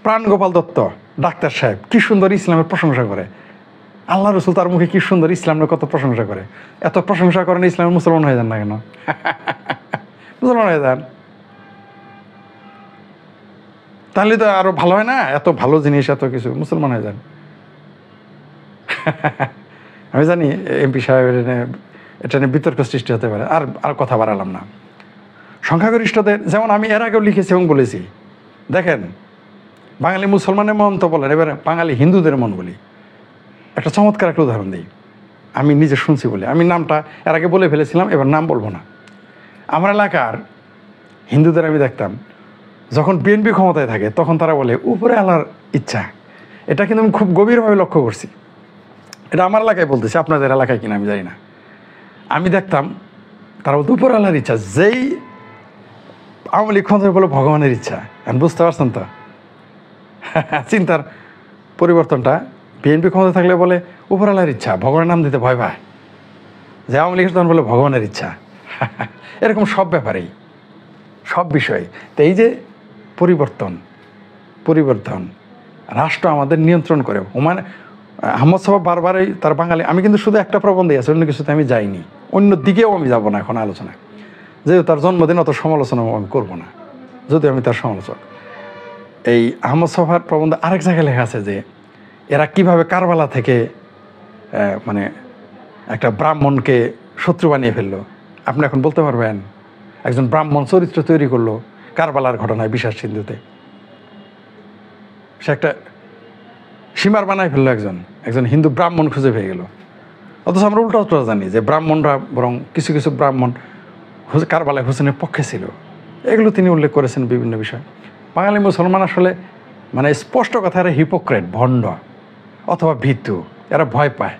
S1: প্রাণগোপাল দত্ত ডাক্তার সাহেব কি সুন্দর ইসলামের প্রশংসা করে, আল্লাহ রসুল তার মুখে কি সুন্দর ইসলামের কত প্রশংসা করে। এত প্রশংসা করেন, ইসলামের মুসলমান হয়ে যান না কেন? মুসলমান হয়ে যান, তাহলে তো আরো ভালো হয় না? এত ভালো জিনিস, এত কিছু, মুসলমান হয়ে যান। আমি জানি এমপি সাহেবের এটা নিয়ে বিতর্ক সৃষ্টি হতে পারে, আর কথা বাড়ালাম না। সংখ্যাগরিষ্ঠদের যেমন আমি এর আগেও লিখেছি এবং বলেছি, দেখেন বাঙালি মুসলমানের মন তো বলেন, এবার বাঙালি হিন্দুদের মন বলি। একটা চমৎকার একটা উদাহরণ দিই, আমি নিজে শুনছি বলে। আমি নামটা এর আগে বলে ফেলেছিলাম, এবার নাম বলবো না। আমার এলাকার হিন্দুদের আমি দেখতাম যখন বিএনপি ক্ষমতায় থাকে তখন তারা বলে উপরে আল্লাহর ইচ্ছা। এটা কিন্তু আমি খুব গভীরভাবে লক্ষ্য করছি। এটা আমার এলাকায় বলতেছি, আপনাদের এলাকায় কিনা আমি জানি না। আমি দেখতাম তারা বলতো উপরে আল্লাহর ইচ্ছা। যেই আওয়ামী লীগ ক্ষমতায় বলে ভগবানের ইচ্ছা। আমি বুঝতে পারছেন তো চিন্তার পরিবর্তনটা? বিএনপি ক্ষমতায় থাকলে বলে উপর আল্লাহর ইচ্ছা, ভগবানের নাম দিতে ভয় পায়। যে আওয়ামী লীগ তখন বলে ভগবানের ইচ্ছা। এরকম সব ব্যাপারেই, সব বিষয়ে। তো এই যে পরিবর্তন রাষ্ট্র আমাদের নিয়ন্ত্রণ করে। ওমান আহমদ সোফা বারবারই তার বাঙালি, আমি কিন্তু শুধু একটা প্রবন্ধে আছে, অন্য কিছুতে আমি যাইনি, অন্য দিকেও আমি যাব না এখন আলোচনায়। যেহেতু তার জন্মদিন অত সমালোচনা আমি করবো না, যদিও আমি তার সমালোচক। এই আহমদ সোফার প্রবন্ধে আরেক জায়গায় লেখা আছে যে এরা কিভাবে কারবালা থেকে মানে একটা ব্রাহ্মণকে শত্রু বানিয়ে ফেললো। আপনি এখন বলতে পারবেন একজন ব্রাহ্মণ চরিত্র তৈরি করলো কারবালার ঘটনায়, বিশ্বাস সিন্ধুতে সে একটা সীমার বানায় ফেললো, একজন হিন্দু ব্রাহ্মণ খুঁজে পেয়ে গেল। অথচ আমরা উল্টা জানি যে ব্রাহ্মণরা বরং কিছু কিছু ব্রাহ্মণ কারবালায় হোসেনের পক্ষে ছিল। এগুলো তিনি উল্লেখ করেছেন বিভিন্ন বিষয়। বাঙালি মুসলমান আসলে মানে স্পষ্ট কথা, এরা হিপোক্রেট, ভণ্ড অথবা ভীতু। এরা ভয় পায়,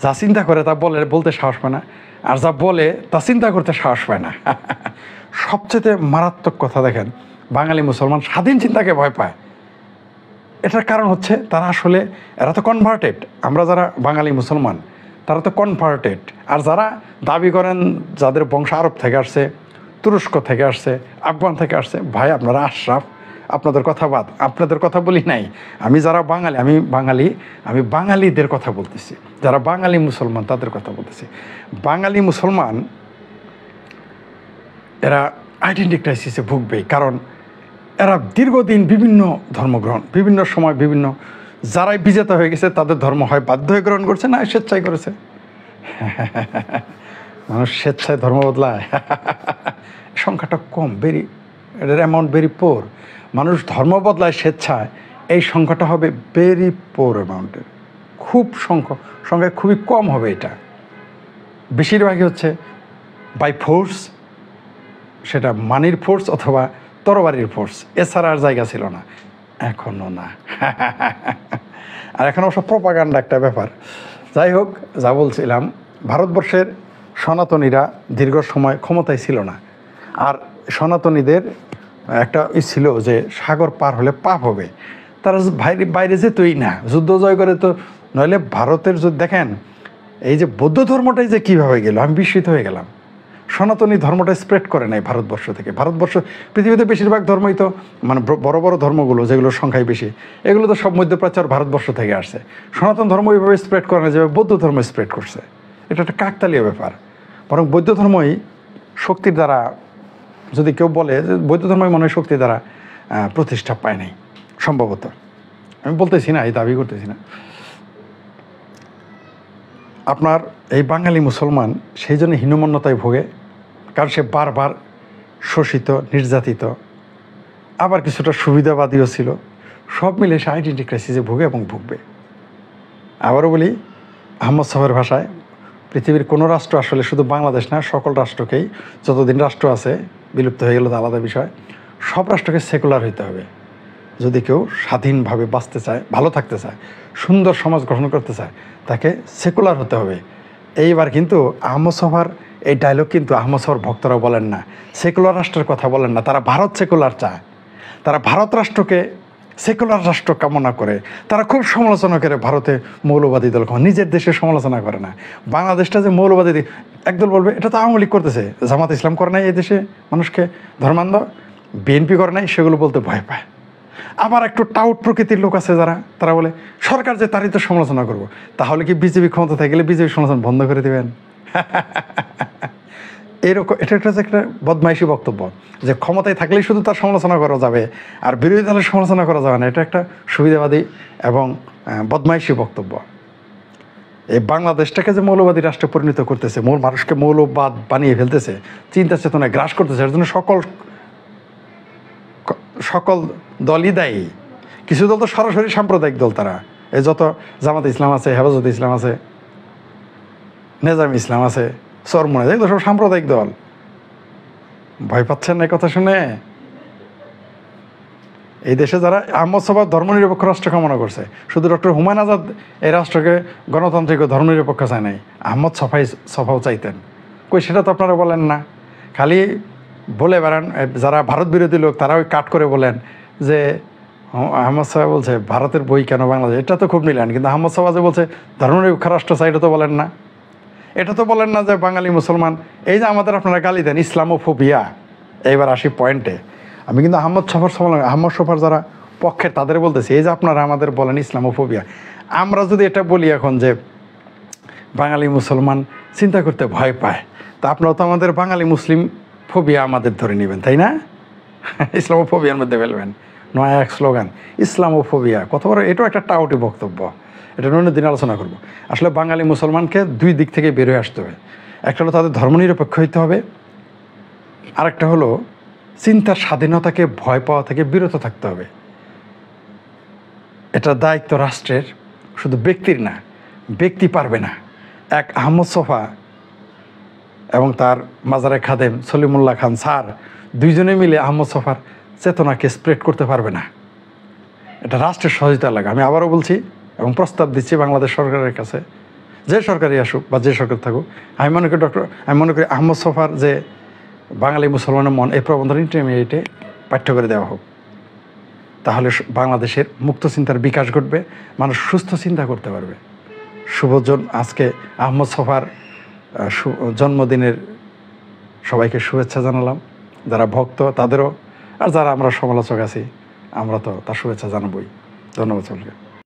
S1: যা চিন্তা করে তা বলতে সাহস পায় না, আর যা বলে তা চিন্তা করতে সাহস পায় না। সবচেয়ে মারাত্মক কথা দেখেন, বাঙালি মুসলমান স্বাধীন চিন্তাকে ভয় পায়। এটার কারণ হচ্ছে তারা আসলে, এরা তো কনভার্টেড। আমরা যারা বাঙালি মুসলমান তারা তো কনভার্টেড। আর যারা দাবি করেন যাদের বংশ আরব থেকে আসছে, তুরস্ক থেকে আসছে, আফগান থেকে আসছে, ভাই আপনারা আশরাফ, আপনাদের কথা বাদ, আপনাদের কথা বলি নাই। আমি যারা বাঙালি, আমি বাঙালিদের কথা বলতেছি, যারা বাঙালি মুসলমান তাদের কথা বলতেছি। বাঙালি মুসলমান এরা আইডেন্টি ক্রাইসিসে ভুগবে, কারণ এরা দীর্ঘদিন বিভিন্ন ধর্মগ্রহণ, বিভিন্ন সময় বিভিন্ন, যারাই বিজেতা হয়ে গেছে তাদের ধর্ম হয় বাধ্য হয়ে গ্রহণ করছে, না স্বেচ্ছায় করেছে। মানুষ স্বেচ্ছায় ধর্ম বদলায়, সংখ্যাটা কম, এটার অ্যামাউন্ট ভেরি পোর। মানুষ ধর্ম বদলায় স্বেচ্ছায়, এই সংখ্যাটা হবে ভেরি পোর অ্যামাউন্টের, খুব সংখ্যায় খুবই কম হবে এটা, বেশিরভাগই হচ্ছে বাই ফোর্স, সেটা মানির ফোর্স অথবা তরবারির ফোর্স, এছাড়া আর জায়গা ছিল না, এখনও না। আর এখন অবশ্য প্রপাগান্ডা একটা ব্যাপার। যাই হোক, যা বলছিলাম, ভারতবর্ষের সনাতনীরা দীর্ঘ সময় ক্ষমতায় ছিল না, আর সনাতনীদের একটা ছিল যে সাগর পার হলে পাপ হবে, তারা বাইরে যেতই না, যুদ্ধ জয় করে তো, নইলে ভারতের যদি দেখেন এই যে বৌদ্ধ ধর্মটাই যে কীভাবে গেল, আমি বিস্মিত হয়ে গেলাম। সনাতনী ধর্মটা স্প্রেড করে নাই ভারতবর্ষ থেকে। ভারতবর্ষ, পৃথিবীতে বেশিরভাগ ধর্মই তো, মানে বড় বড় ধর্মগুলো যেগুলো সংখ্যায় বেশি, এগুলো তো সব মধ্যপ্রাচ্য আর ভারতবর্ষ থেকে আসছে। সনাতন ধর্ম এইভাবে স্প্রেড করে না যেভাবে বৌদ্ধ ধর্ম স্প্রেড করছে। এটা একটা কাকতালীয় ব্যাপার। বরং বৌদ্ধ ধর্মই শক্তির দ্বারা, যদি কেউ বলে যে বৌদ্ধ ধর্মই মনে হয় শক্তির দ্বারা প্রতিষ্ঠা পায় নাই, সম্ভবত, আমি বলতেছি না, এই দাবি করতেছি না। আপনার এই বাঙালি মুসলমান সেই জন্য হীনমন্যতায় ভোগে, কারণ সে বারবার শোষিত, নির্যাতিত, আবার কিছুটা সুবিধাবাদীও ছিল, সব মিলে সে আইডেন্টি ক্রাইসিসে ভোগে এবং ভুগবে। আবারও বলি, আহমদ সাহেবের ভাষায়, পৃথিবীর কোনো রাষ্ট্র আসলে শুধু বাংলাদেশ না, সকল রাষ্ট্রকেই, যতদিন রাষ্ট্র আছে, বিলুপ্ত হয়ে গেল তো আলাদা বিষয়, সব রাষ্ট্রকে সেকুলার হইতে হবে। যদি কেউ স্বাধীনভাবে বাঁচতে চায়, ভালো থাকতে চায়, সুন্দর সমাজ গঠন করতে চায়, তাকে সেকুলার হতে হবে। এইবার কিন্তু আহমদ সফার এই ডায়লগ কিন্তু আহমদ সফার ভক্তরাও বলেন না, সেকুলার রাষ্ট্রের কথা বলেন না, তারা ভারত সেকুলার চায়, তারা ভারত রাষ্ট্রকে সেকুলার রাষ্ট্র কামনা করে। তারা খুব সমালোচনা করে ভারতে মৌলবাদী দল, নিজের দেশের সমালোচনা করে না। বাংলাদেশটা যে মৌলবাদী, একদল বলবে এটা তো আওয়ামী লীগ করতেছে, জামাত ইসলাম করে নাই এই দেশে মানুষকে ধর্মান্ধ, বিএনপি করে নাই, সেগুলো বলতে ভয় পায়। আবার একটু টাউট প্রকৃতির লোক আছে যারা, তারা বলে সরকার যে তারই তো সমালোচনা করবো। তাহলে কি বিজেপি ক্ষমতা থেকে গেলে বিজেপি সমালোচনা বন্ধ করে দেবেন? এরকম, এটা একটা বদমাইশি বক্তব্য যে ক্ষমতায় থাকলেই শুধু তার সমালোচনা করা যাবে আর বিরোধী দলের সমালোচনা করা যাবে না। এটা একটা সুবিধাবাদী এবং বদমাইশি বক্তব্য। এই বাংলাদেশটাকে যে মৌলবাদী রাষ্ট্রে পরিণত করতেছে, মানুষকে মৌলবাদ বানিয়ে ফেলতেছে, চিন্তা চেতনায় গ্রাস করতেছে, এর জন্য সকল দলই দায়ী। কিছু দল তো সরাসরি সাম্প্রদায়িক দল, তারা এই যত জামাত ইসলাম আছে, হেফাজত ইসলাম আছে, নেজাম ইসলাম আছে, চরমনে, এগুলো সব সাম্প্রদায়িক দল। ভয় পাচ্ছেন না কথা শুনে? এই দেশে যারা আহমদ সফা ধর্মনিরপেক্ষ রাষ্ট্র কামনা করছে, শুধু ডক্টর হুমায়ুন আজাদ এই রাষ্ট্রকে গণতান্ত্রিক ও ধর্মনিরপেক্ষ চায় নাই, আহমদ সফাও চাইতেন। কই, সেটা তো আপনারা বলেন না, খালি বলে বেড়ান। যারা ভারত বিরোধী লোক তারা ওই কাট করে বলেন যে আহমদ সাহেব বলছে ভারতের বই কেন বাংলাদেশ, এটা তো খুব মিলান। কিন্তু আহমদ সাহেব যে বলছে ধর্মনিরপেক্ষ রাষ্ট্র চাই, এটা তো বলেন না। এটা তো বলেন না যে বাঙালি মুসলমান, এই যে আমাদের আপনারা গালি দেন, ইসলামোফোবিয়া। এইবার আসি পয়েন্টে। আমি কিন্তু আহমদ সফার যারা পক্ষের তাদের বলতেছি, এই যে আপনারা আমাদের বলেন ইসলামোফোবিয়া, আমরা যদি এটা বলি এখন যে বাঙালি মুসলমান চিন্তা করতে ভয় পায়, তা আপনারা তো আমাদের বাঙালি মুসলিম ফোবিয়া আমাদের ধরে নেবেন, তাই না? ইসলামোফোবিয়ার মধ্যে ফেলবেন, নয়া এক স্লোগান ইসলামোফোবিয়া। কত বড়, এটাও একটা টাউটি বক্তব্য। এটা অন্য দিন আলোচনা করব। আসলে বাঙালি মুসলমানকে দুই দিক থেকে বের হয়ে আসতে হবে। একটা হলো তাদের ধর্মনিরপেক্ষ হইতে হবে, আরেকটা হলো চিন্তার স্বাধীনতাকে ভয় পাওয়া থেকে বিরত থাকতে হবে। এটা দায়িত্ব রাষ্ট্রের, শুধু ব্যক্তির না। ব্যক্তি পারবে না। এক আহমদ সফা এবং তার মাজারে খাদেম সলিমুল্লাহ খান স্যার, দুইজনে মিলে আহমদ সফার চেতনাকে স্প্রেড করতে পারবে না। এটা রাষ্ট্রের সহযোগিতা লাগে। আমি আবারও বলছি এবং প্রস্তাব দিচ্ছি বাংলাদেশ সরকারের কাছে, যে সরকারই আসুক বা যে সরকার থাকুক, আমি মনে করি আহমদ সফার যে বাঙালি মুসলমানের মন, এই প্রবন্ধন ইন্টারমিডিয়েটে পাঠ্য করে দেওয়া হোক। তাহলে বাংলাদেশের মুক্ত চিন্তার বিকাশ ঘটবে, মানুষ সুস্থ চিন্তা করতে পারবে। আজকে আহমদ সফার জন্মদিনের সবাইকে শুভেচ্ছা জানালাম, যারা ভক্ত তাদেরও, আর যারা আমরা সমালোচক আছি আমরা তো তার শুভেচ্ছা জানাবই। ধন্যবাদ সকলকে।